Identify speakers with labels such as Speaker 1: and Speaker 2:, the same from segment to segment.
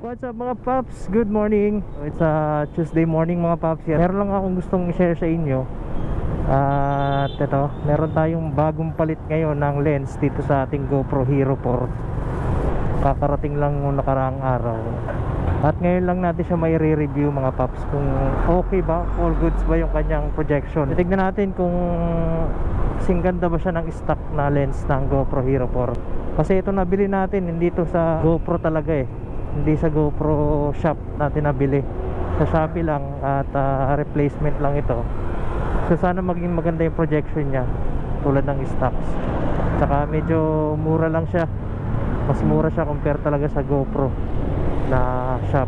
Speaker 1: What's up mga paps? Good morning. It's a Tuesday morning mga paps. Meron lang akong gustong i-share sa inyo. At ito, meron tayong bagong palit ngayon ng lens dito sa ating GoPro Hero 4. Kakarating lang nung nakaraang araw. At ngayon lang natin siya may re-review mga paps, kung okay ba, all goods ba yung kanyang projection. Titignan natin kung singganda ba siya ng stock na lens ng GoPro Hero 4. Kasi ito nabili natin, hindi ito sa GoPro talaga eh. Hindi sa GoPro shop natin nabili, sa Shopee lang. At replacement lang ito. So sana maging maganda yung projection niya, tulad ng stocks. Saka medyo mura lang siya. Mas mura siya compare talaga sa GoPro na shop.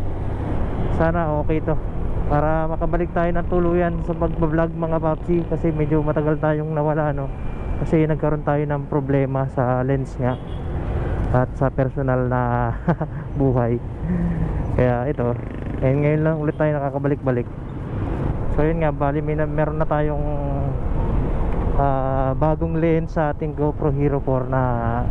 Speaker 1: Sana okay to, para makabalik tayo ng tuluyan sa pagbablog mga papsi. Kasi medyo matagal tayong nawala, no? Kasi nagkaroon tayo ng problema sa lens nga at sa personal na buhay. Kaya ito, ngayon lang ulit tayo nakakabalik-balik. So yun nga, bali meron na tayong bagong lens sa ating GoPro Hero 4 na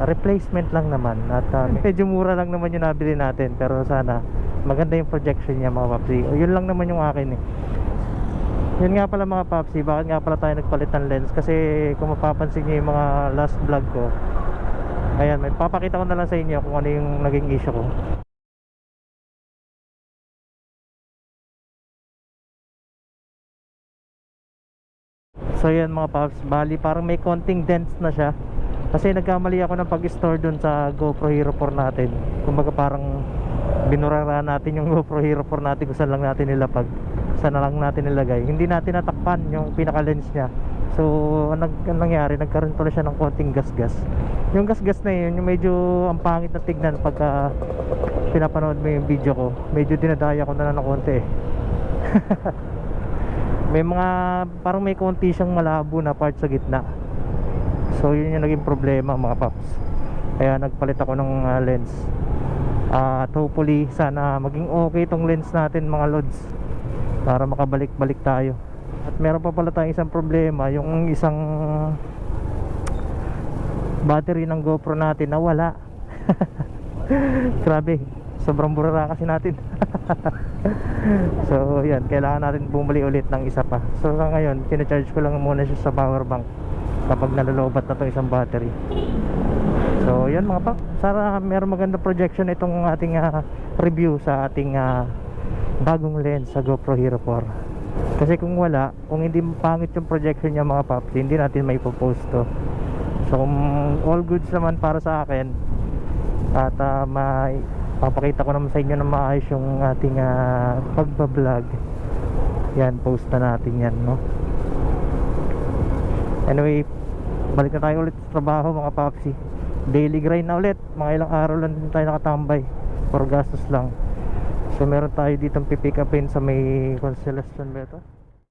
Speaker 1: replacement lang naman. At medyo mura lang naman yung nabili natin, pero sana maganda yung projection niya mga papsi. O, yun lang naman yung akin eh. Yun nga pala mga papsi, bakit nga pala tayo nagpalit ng lens? Kasi kung mapapansin nyo yung mga last vlog ko, ayan, may papakita ko na lang sa inyo kung ano yung naging issue ko. So yan mga paps, bali parang may konting dents na siya. Kasi nagkamali ako ng pag-store dun sa GoPro Hero 4 natin. Kumbaga parang binurara natin yung GoPro Hero 4 natin kung saan lang natin nilapag, saan na lang natin nilagay. Hindi natin natakpan yung pinaka lens nya. So anong nangyari, nagkaroon pala siya ng konting gasgas. Yung gasgas na yun, yung medyo ang pangit na tignan pagka pinapanood mo yung video ko. Medyo dinadaya ko na ng konti eh. May mga parang may konti siyang malabo na part sa gitna. So yun yung naging problema mga paps. Kaya nagpalit ako ng lens. At hopefully sana maging okay tong lens natin mga lods, para makabalik-balik tayo. At meron pa pala tayong isang problema, yung isang battery ng GoPro natin nawala. Grabe, sobrang burara kasi natin. So yan, kailangan natin bumili ulit ng isa pa. So ngayon, tina-charge ko lang muna siya sa power bank kapag nalolobat na itong isang battery. So yan mga pa, sana meron maganda projection itong ating review sa ating bagong lens sa GoPro Hero 4. Kasi kung wala, kung hindi pangit yung projection niya mga paps, hindi natin may post to. So kung all goods naman para sa akin, at papakita ko naman sa inyo na maayos yung ating pagbablog, yan, post na natin yan, no? Anyway, balik na tayo ulit sa trabaho mga papsi. Daily grind na ulit, mga ilang araw lang din tayo nakatambay for gastos lang. So meron tayo ditong pipick upin sa may Constellation ba ito?